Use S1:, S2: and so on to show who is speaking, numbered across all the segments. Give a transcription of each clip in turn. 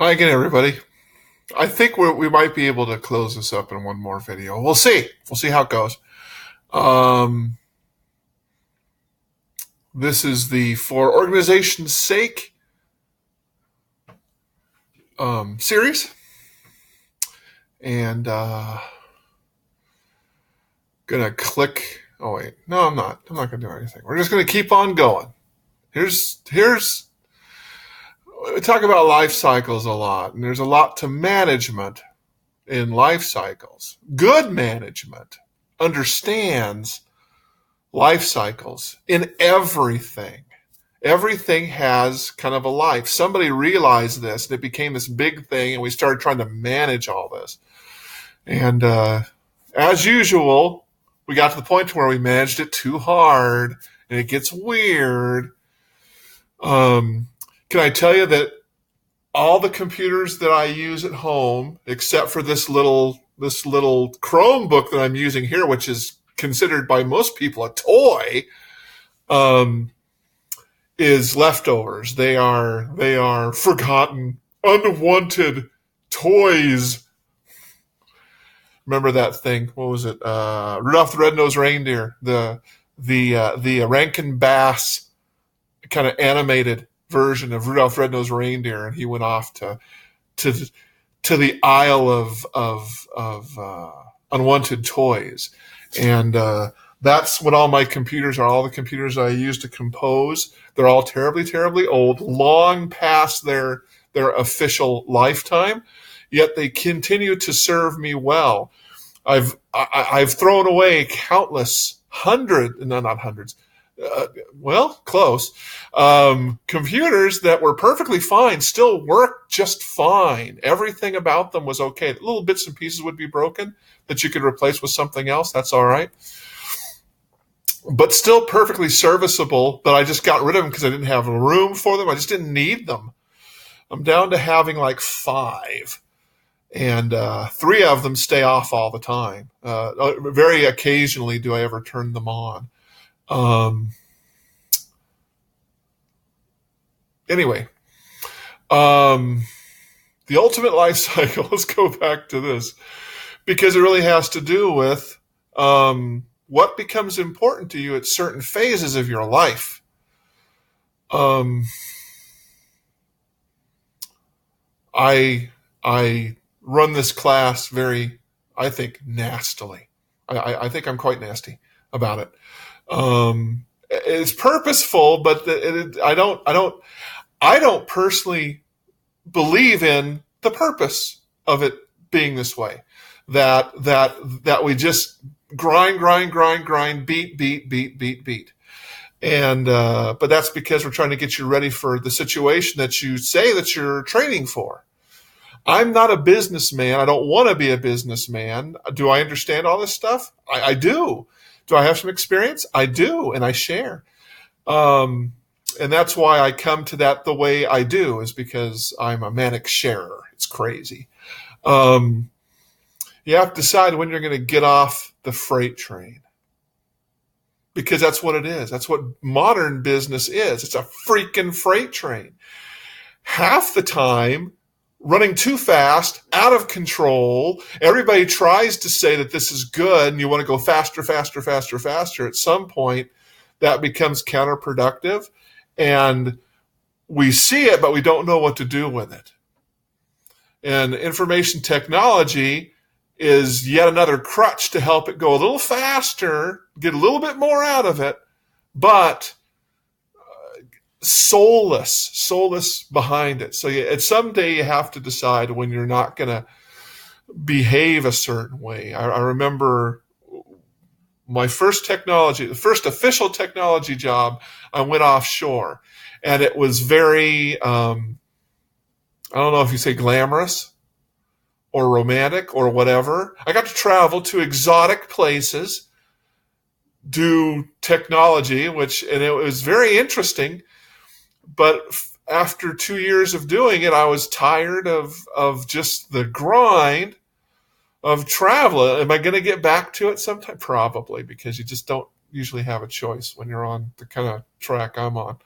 S1: Hi again, everybody. I think we might be able to close this up in one more video. We'll see. We'll see how it goes. Um, this is the For Organization's Sake series. And going to click. Oh, wait. No, I'm not. I'm not going to do anything. We're just going to keep on going. Here's we talk about life cycles a lot, and there's a lot to management in life cycles. Good management understands life cycles in everything. Everything has kind of a life. Somebody realized this, and it became this big thing, and we started trying to manage all this. And as usual, we got to the point where we managed it too hard, and it gets weird. Can I tell you that all the computers that I use at home, except for this little Chromebook that I'm using here, which is considered by most people a toy, is leftovers. They are forgotten, unwanted toys. Remember that thing? What was it? Rudolph the Red-Nosed Reindeer. The Rankin Bass kind of animated version of Rudolph the Red-Nosed Reindeer, and he went off to the Isle of unwanted toys, and that's what all my computers are. All the computers I use to compose, they're all terribly, terribly old, long past their official lifetime, yet they continue to serve me well. I've thrown away countless close computers that were perfectly fine, still work just fine. Everything about them was okay. Little bits and pieces would be broken that you could replace with something else. That's all right. But still perfectly serviceable, but I just got rid of them because I didn't have room for them. I just didn't need them. I'm down to having like 5. And 3 of them stay off all the time. Very occasionally do I ever turn them on. Anyway, the ultimate life cycle, let's go back to this, because it really has to do with what becomes important to you at certain phases of your life. I run this class very, I think, nastily. I think I'm quite nasty about it. It's purposeful, but I don't personally believe in the purpose of it being this way. That we just grind, beat. And but that's because we're trying to get you ready for the situation that you say that you're training for. I'm not a businessman. I don't want to be a businessman. Do I understand all this stuff? I do. Do I have some experience? I do, and I share. And that's why I come to that the way I do, is because I'm a manic sharer. It's crazy. You have to decide when you're going to get off the freight train, because that's what it is. That's what modern business is. It's a freaking freight train. Half the time, running too fast, out of control. Everybody tries to say that this is good and you want to go faster. At some point, that becomes counterproductive, and we see it, but we don't know what to do with it. And information technology is yet another crutch to help it go a little faster, get a little bit more out of it, but soulless behind it. So someday you have to decide when you're not going to behave a certain way. I remember my the first official technology job, I went offshore, and it was very, I don't know if you say glamorous or romantic or whatever. I got to travel to exotic places, do technology, and it was very interesting. But after 2 years of doing it, I was tired of just the grind of travel. Am I going to get back to it sometime? Probably, because you just don't usually have a choice when you're on the kind of track I'm on.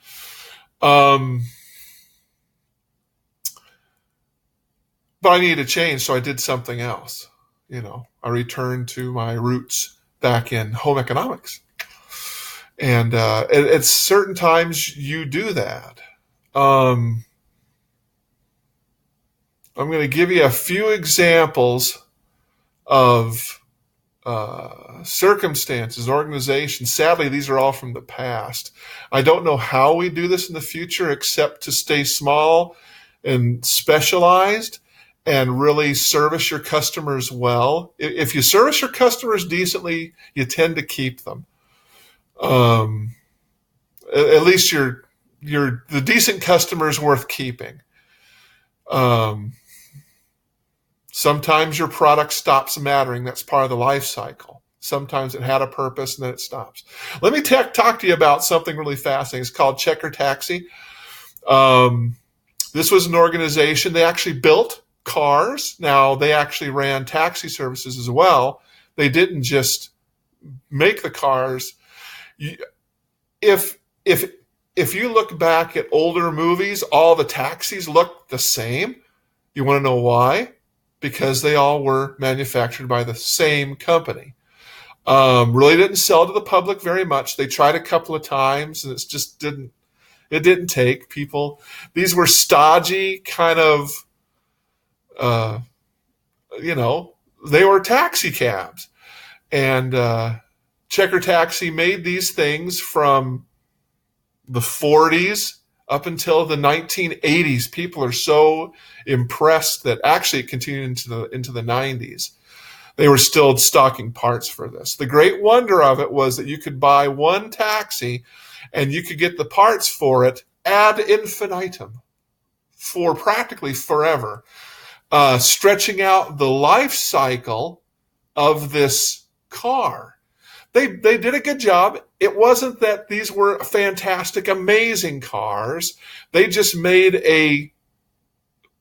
S1: but I needed to change, so I did something else. I returned to my roots back in home economics. And at certain times you do that. I'm going to give you a few examples of circumstances, organizations. Sadly, these are all from the past. I don't know how we do this in the future except to stay small and specialized and really service your customers well. If you service your customers decently, you tend to keep them. At least the decent customers worth keeping. Sometimes your product stops mattering. That's part of the life cycle. Sometimes it had a purpose and then it stops. Let me talk to you about something really fascinating. It's called Checker Taxi. This was an organization. They actually built cars. Now, they actually ran taxi services as well. They didn't just make the cars. If you look back at older movies, all the taxis look the same. You want to know why? Because they all were manufactured by the same company. Really didn't sell to the public very much. They tried a couple of times, and it didn't take people. These were stodgy kind of, they were taxi cabs. And Checker Taxi made these things from the 40s up until the 1980s. People are so impressed that actually it continued into the 90s. They were still stocking parts for this. The great wonder of it was that you could buy one taxi and you could get the parts for it ad infinitum, for practically forever, stretching out the life cycle of this car. They did a good job. It wasn't that these were fantastic, amazing cars. They just made a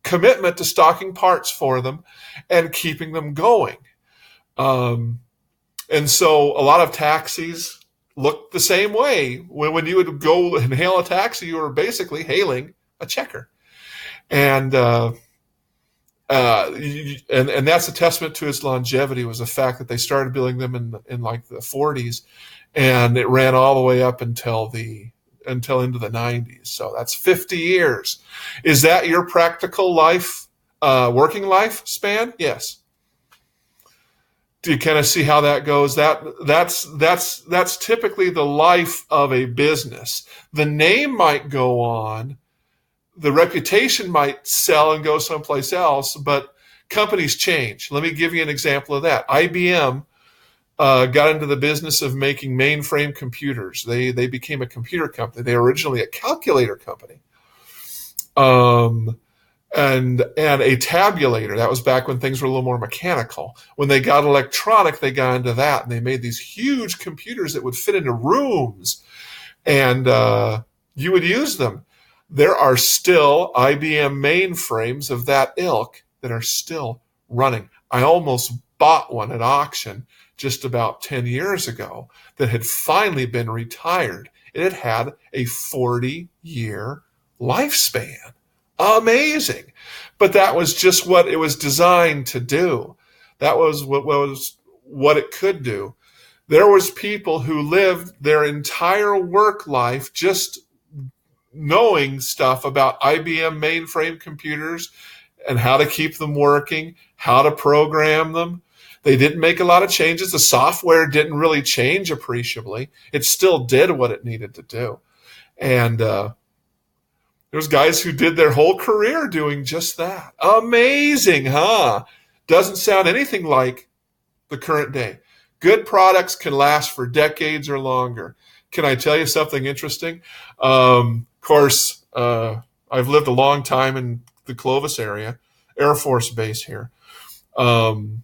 S1: commitment to stocking parts for them and keeping them going. And so a lot of taxis looked the same way. When you would go and hail a taxi, you were basically hailing a checker. And that's a testament to its longevity, was the fact that they started building them in like the 40s, and it ran all the way up until into the 90s. So that's 50 years. Is that your practical life, working life span? Yes. Do you kind of see how that goes? That's typically the life of a business. The name might go on. The reputation might sell and go someplace else, but companies change. Let me give you an example of that. IBM got into the business of making mainframe computers. They became a computer company. They were originally a calculator company, and a tabulator. That was back when things were a little more mechanical. When they got electronic, they got into that, and they made these huge computers that would fit into rooms, and you would use them. There are still IBM mainframes of that ilk that are still running. I almost bought one at auction just about 10 years ago that had finally been retired. It had a 40-year lifespan. Amazing. But that was just what it was designed to do. That was what it could do. There was people who lived their entire work life just knowing stuff about IBM mainframe computers and how to keep them working, how to program them. They didn't make a lot of changes. The software didn't really change appreciably. It still did what it needed to do. And there's guys who did their whole career doing just that. Amazing, huh? Doesn't sound anything like the current day. Good products can last for decades or longer. Can I tell you something interesting? Of course, I've lived a long time in the Clovis area, Air Force Base here. One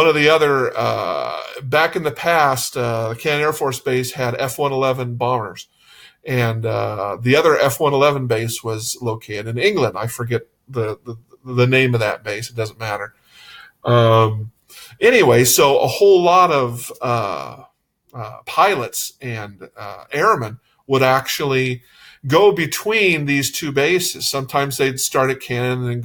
S1: of the other, back in the past, Cannon Air Force Base had F-111 bombers. And the other F-111 base was located in England. I forget the name of that base. It doesn't matter. Anyway, so a whole lot of pilots and airmen would actually go between these two bases. Sometimes they'd start at Cannon and